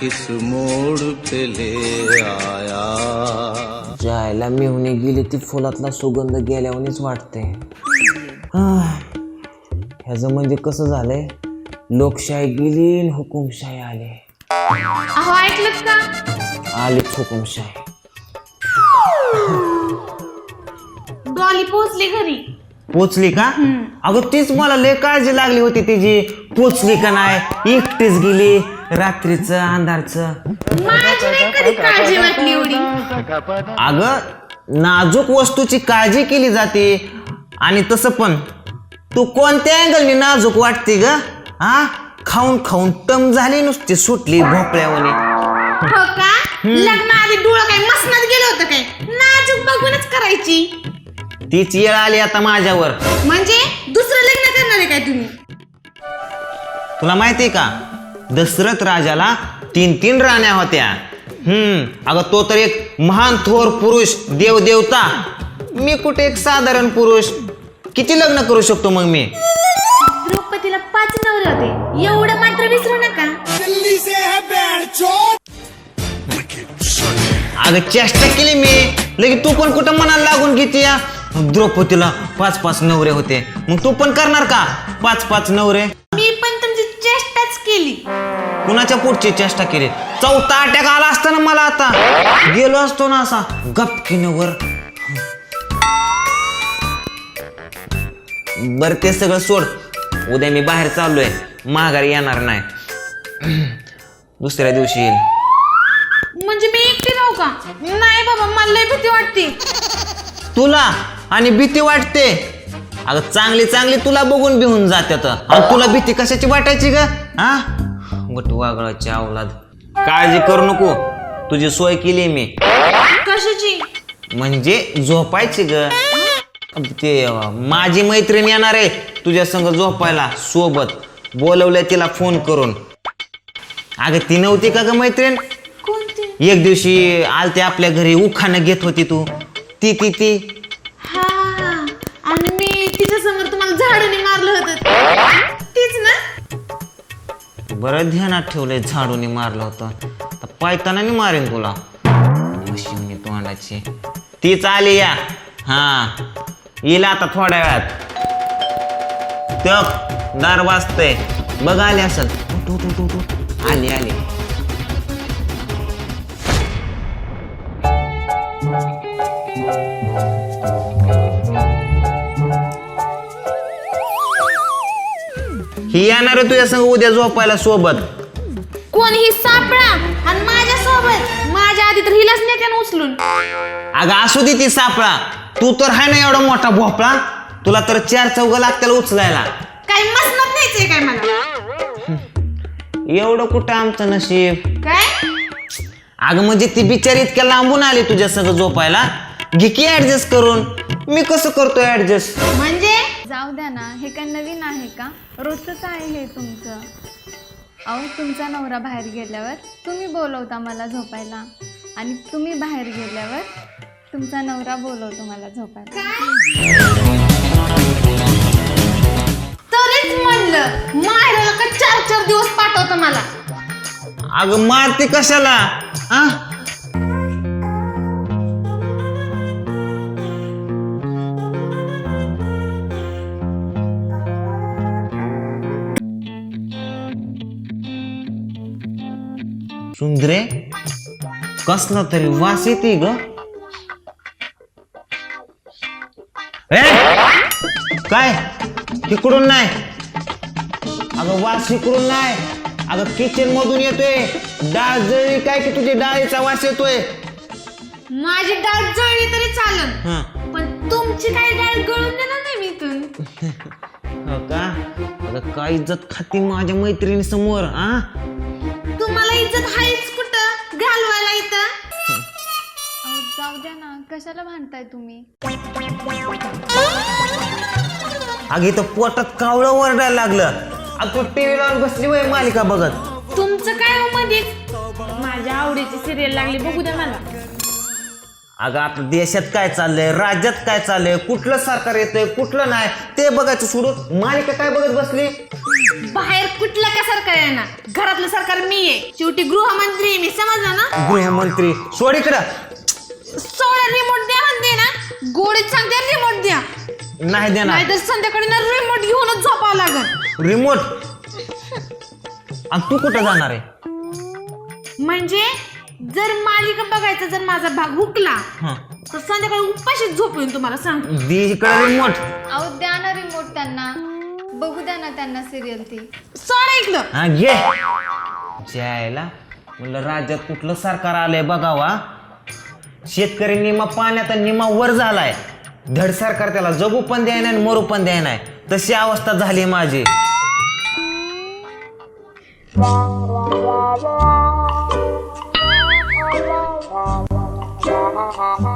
किस मोड़ पे ले आया. जायला मेहुणे गेली ती फुलातला सुगंध गेल्यावरच वाटते. ह्याचं म्हणजे कसं झालंय, लोकशाही गेली आणि हुकुमशाही आली. अहो ऐकलत का, आलीच हुकुमशाही. डॉली पोहोचली घरी. पोचली का? अगं तीच मला लय काळजी लागली होती तिची. पोचली का नाही, एकटीच गेली रात्रीचं अंधारचं. माझी नाही कधी काळजी वाटली एवढी. अगं नाजूक वस्तूची काळजी केली जाते. आणि तसं पण तू कोणत्या अँगलनी नाजूक वाटते ग? हा, खाऊन खाऊन टम झाली, नुसती सुटली भोपळ्यावानी. हो का, लग्नाआधी डोळं काय मसनात गेलं होतं काय? नाजूक बघूनच करायची. तीच येळ आली आता माझ्यावर. म्हणजे दुसरं लग्न करणार आहे काय तुम्ही? तुला माहितीये का, दशरथ राजाला 3 राण्या होत्या. अगं तो तर एक महान थोर पुरुष, देवदेवता. मी कुठे एक साधारण पुरुष. किती लग्न करू शकतो मग मी? द्रौपदीला 5 नवरे होते, एवढं मात्र विसरू नका. अगं चेष्टा केली मी. लगेच तू पण कुठं मनाला लागून घेते या. द्रौपदीला 5 नवरे होते, मग तू पण करणार का 5 नवरे? मी पण तुमची चेष्टाच केली. कुणाच्या पुढची चेष्टा केली? 4था अटॅक आला असता ना मला, आता गेलो असतो ना असा गपकीनं वर. बर ते सगळं सोड. उद्या मी बाहेर चाललोय, माघारी येणार नाही. दुसऱ्या दिवशी येईल. म्हणजे मी एकटी राहू का? नाही बाबा, मला लय भीती वाटते. तुला आणि भीती वाटते? अगं चांगली चांगली तुला बघून भिवून जात्यात, आणि तुला भीती कशाची वाटायची ग? हा, वटवागळाची अवलाद. काळजी करू नको, तुझी सोय केली मी. कशाची? म्हणजे झोपायची ग. ते माझी मैत्रीण येणार आहे तुझ्या संग झोपायला सोबत. बोलवलंय तिला फोन करून. अगं ती नव्हती का ग मैत्रीण? कोणती? एक दिवशी आलते आपल्या घरी, उखाणं घेत होती तू. ती ती ती हा, आणि मी तिच्या समोर तुम्हाला झाडूने मारलं होतं, तीच ना? बरं ध्यानात ठेवलंय, झाडूनी मारलं होतं. पायतानाने मारेन तुला. मशिवणी तोंडाची. तीच आली या. हा, येईल आता थोड्या वेळात. तक दार वाजतंय, बघ आली असेल. आली आली. ही येणार आहे तुझ्या संग उद्या झोपायला सोबत. कोण ही सापळा? आणि माझ्या सोबत? माझ्या आधी तर हिलाच नेत्यानं उचलून. अगं असू दे ती सापळा. तू तर आहे ना एवढा मोठा भोपळा, तुला तर 4 चौघ लागतील उचलायला. काही मसनत न्यायचंय काय मला? एवढं कुठं आमचं नशीब. काय? अगं म्हणजे ती बिचारी इतक्या लांबून आली तुझ्या संग झोपायला. घे की ऍडजस्ट करून. मी कसं करतोय ऍडजस्ट? म्हणजे जाऊ द्या ना, हे काय नवीन आहे का? रोजच आहे हे तुमचं. अहो, तुमचा नवरा बाहेर गेल्यावर तुम्ही बोलवता मला झोपायला, आणि तुम्ही बाहेर गेल्यावर तुमचा नवरा बोलवतो मला झोपायला. तरीच म्हणलं माहेराला का 4 दिवस पाठवतं मला. अगं मारते कशाला? आ सुंदरे, कसला तरी वास येते ग. काय इकडून नाही? अगं वास इकडून नाही, अगं किचन मधून येतोय. डाळ जळली काय की तुझी डाळीचा वास येतोय. माझी डाळ जळली तरी चालेल, पण तुमची काही डाळ गळून देणार नाही मी इथून. हो का? अगं काय इज्जत खाती माझ्या मैत्रिणी समोर. आ तुम्हाला इज्जत आहेच कुठं घालवायला इथं? अहो, जाऊ द्या ना, कशाला भांडताय तुम्ही? अगं इथं पोटात कावळं वरडायला लागलं. अगं टीव्ही लावून बसली वय मालिका बघत. तुमचं काय हो मध्येच? माझ्या आवडीची सिरियल लागली, बघू द्या मला. अगं आता देशात काय चाललंय, राज्यात काय चाललंय, कुठलं सरकार येतंय कुठलं नाही ते बघायचं सोडून मालिका काय बघत बसली? बाहेर कुठलं का सरकार आहे ना, घरातलं सरकार मी आहे. शेवटी गृहमंत्री आहे मी, समजलं ना. गृहमंत्री सोड इकडं. सोडा, रिमोट द्या म्हणते ना. गोडीत सांगते रिमोट द्या. नाही देणार. नाहीतर संध्याकाळी ना रिमोट घेऊनच झोपावं लागल. रिमोट. आणि तू कुठं जाणार आहे? म्हणजे जर मालिका बघायचा जर माझा भाग हुकला तर संध्याकाळी उपाशीच झोपून तुम्हाला सांगतो. दे इकडं रिमोट. अहो द्या ना रिमोट त्यांना, बघू द्या ना त्यांना सिरियल ती. सोडा इकडं. हा घे. जायला म्हणलं राज्यात कुठलं सरकार आलंय बघावा. शेतकरी निमा पाण्यात आणि निमा वर झालाय. धड सरकार त्याला जगू पण द्याय आणि मरू पण द्याय नाही. तशी अवस्था झाली माझी.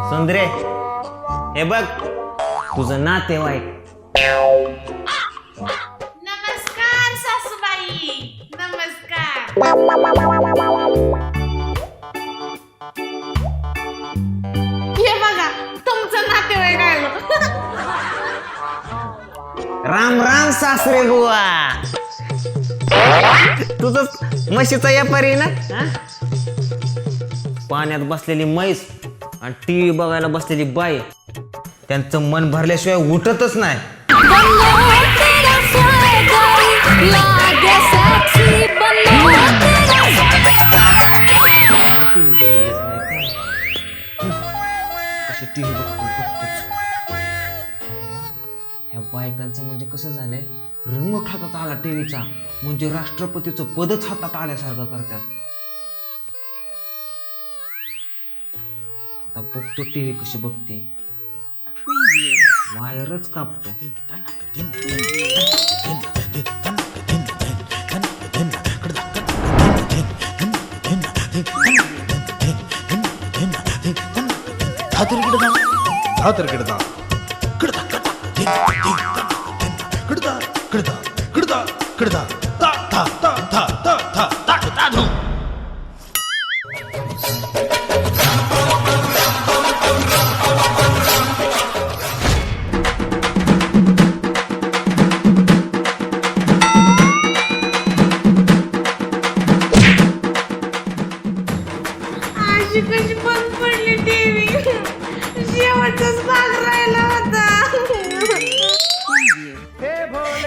सुंदरे हे बघ तुझं नातेवाईक. नमस्कार सासूबाई. नमस्कार. हे बघा तुमचं नातेवाईक आलं. राम राम सासरे बुवा. तुझं म्हशीचा व्यापारी ना. पाण्यात बसलेली म्हैस आणि टीव्ही बघायला बसलेली बाई, त्यांचं मन भरल्याशिवाय उठतच नाही. ह्या बायकांचं म्हणजे कसं झालंय, रिमोट हातात आला टीव्हीचा म्हणजे राष्ट्रपतीचं पदच हातात आल्यासारखं करतात. आता बघतो टीव्ही कशी बघते, वायरच कापतो. अशी कशी बंद पडली टीव्ही. शेवटचाच भाग राहिला होता.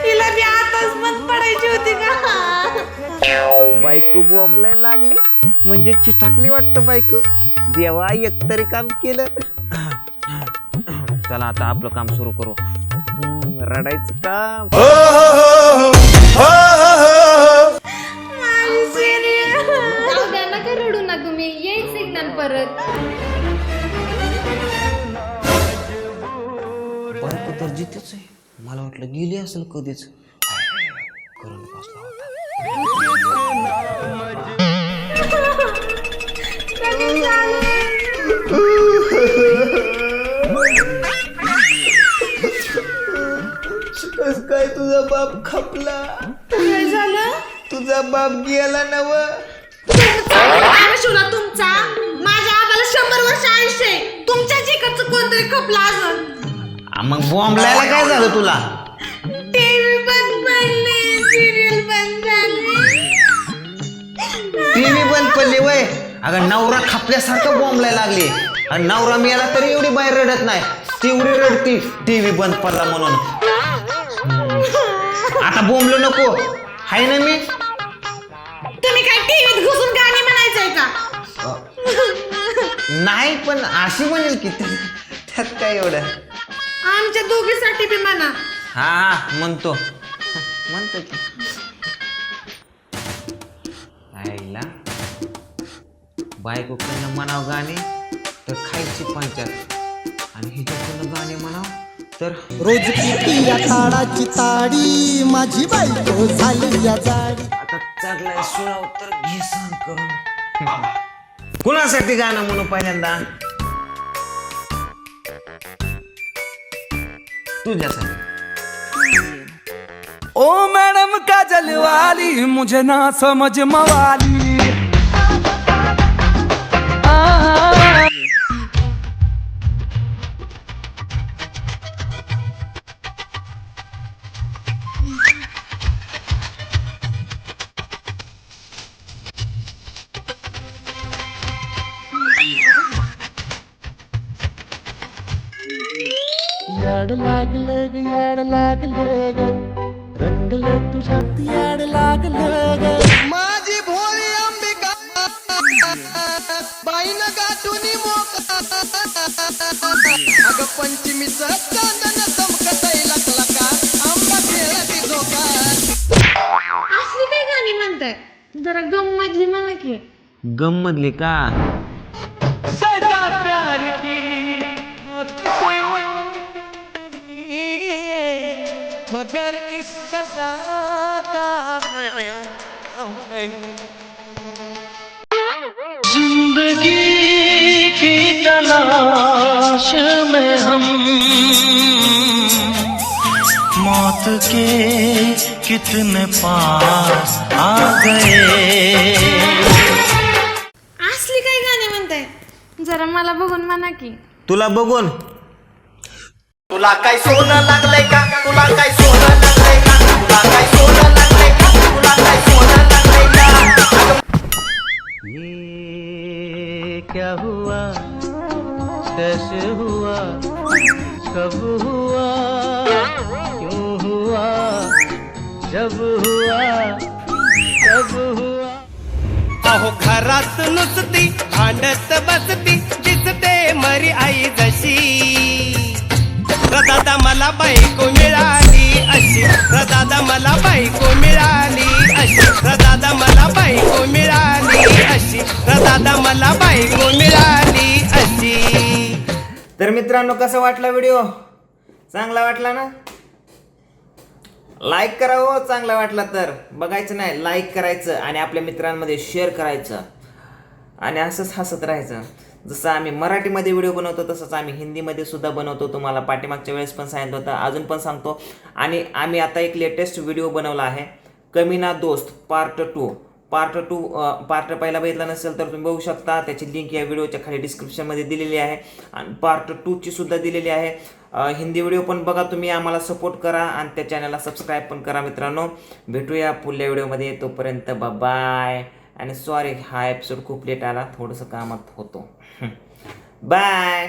हिला बी आताच बंद पडायची होती का. बायको बोंबलाय लागली म्हणजे चिटाकली वाटतं बायको. देवा एकतरी काम केलं. चला आता आपलं काम सुरू करू. रडायचं काम. जाऊ द्या ना, का रडू ना तुम्ही. येईल सिग्नल परत. बायको तर जिथेच आहे. मला वाटलं गेली असेल कधीच. करून बसला होता. काय तुझा बाप खपला. काय झालं? तुझा बाप गेला नव. शिवला तुमचा. माझ्या आबाला 100 वर्ष आयुष्य आहे. तुमच्याच इकडचं कोणतरी खपला अजून. मग बॉम्बलायला काय झालं तुला. टीव्ही बंद पडली, सिरियल बंद झाली. टीव्ही बंद पडली वय. अगं नवरा खपल्यासारखं बॉम्बलायला लागली. आणि नवरा मेला तरी एवढी बाहेर रडत नाही. तेवढी रडती टीव्ही बंद पडला म्हणून. आता बोंबलो नको. हाय ना मी. तुम्ही काय टीव्हीत घुसून गाणी म्हणायचंय का. नाही पण अशी म्हणेल की त्यात काय एवढं. आमच्या दोघीसाठी बी म्हणा. हा हा म्हणतो म्हणतो की. आईला बायकोकडनं म्हणाव गाणे तर खायची पंचायत. आणि हिच्याकडनं गाणे म्हणाव तर रोज किती या काळाची ताडी माझी बायको झाली या जाडी. आता चढलाय सुराव तर घे सहन करून. कुणासाठी गाणं म्हणू पहिल्यांदा. तुझ्यासाठी. ओ मैडम काजल वाली मुझे ना समझ मवाली. याड लागलं ग याड लागलं ग रंगलं तुझ्यात याड लागलं ग माझी भोळी अंबिका बाईनं गाठुनी मोका अगं पंचमीचं चांदन चमकतय लकलका आंबा खेळती झोका असली काय गाणी म्हणताय जरा गंमतली म्हणा की गंमतली का जिंदगी की तलाश में हम मौत के कितने पास आ गए असली काय गाणी म्हणताय जरा मला बघून म्हणा की तुला बघून तुला काय सोनं लागलंय का तुला काय सोनं लागलंय का तुला काय सोनं लागलंय का तुला काय सोनं लागलंय का ये क्या हुआ कैसे हुआ कब हुआ क्यों हुआ जब हुआ तब हुआ अहो घरात नुसती भांडत बसती दिसते मरी आई जशी दादा मला बायको मिळाली अशी दादा मला बायको मिळाली अशी दादा मला बायको मिळाली अशी दादा मला बायको मिळाली अशी. तर मित्रांनो कसा वाटला व्हिडिओ चांगला वाटला ना लाईक करा हो चांगला वाटला तर बघायचं नाही लाईक करायचं आणि आपल्या मित्रांमध्ये शेअर करायचं आणि असंच हसत राहायचं जसं आम्ही मराठीमध्ये व्हिडिओ बनवतो तसंच आम्ही हिंदीमध्ये सुद्धा बनवतो तुम्हाला पाठीमागच्या वेळेस पण सांगितलं होतं अजून पण सांगतो आणि आम्ही आता एक लेटेस्ट व्हिडिओ बनवला आहे कमी ना दोस्त पार्ट 2 पार्ट पहिला बघितला नसेल तर तुम्ही बघू शकता त्याची लिंक या व्हिडिओच्या खाली डिस्क्रिप्शनमध्ये दिलेली आहे आणि पार्ट 2 ची सुद्धा दिलेली आहे हिंदी व्हिडिओ पण बघा तुम्ही आम्हाला सपोर्ट करा आणि त्या चॅनलला सबस्क्राईब पण करा मित्रांनो भेटूया पुढल्या व्हिडिओमध्ये तोपर्यंत बाय आणि सॉरी हा एपिसोड खूप लेट आला थोडंसं कामात होतो बाय.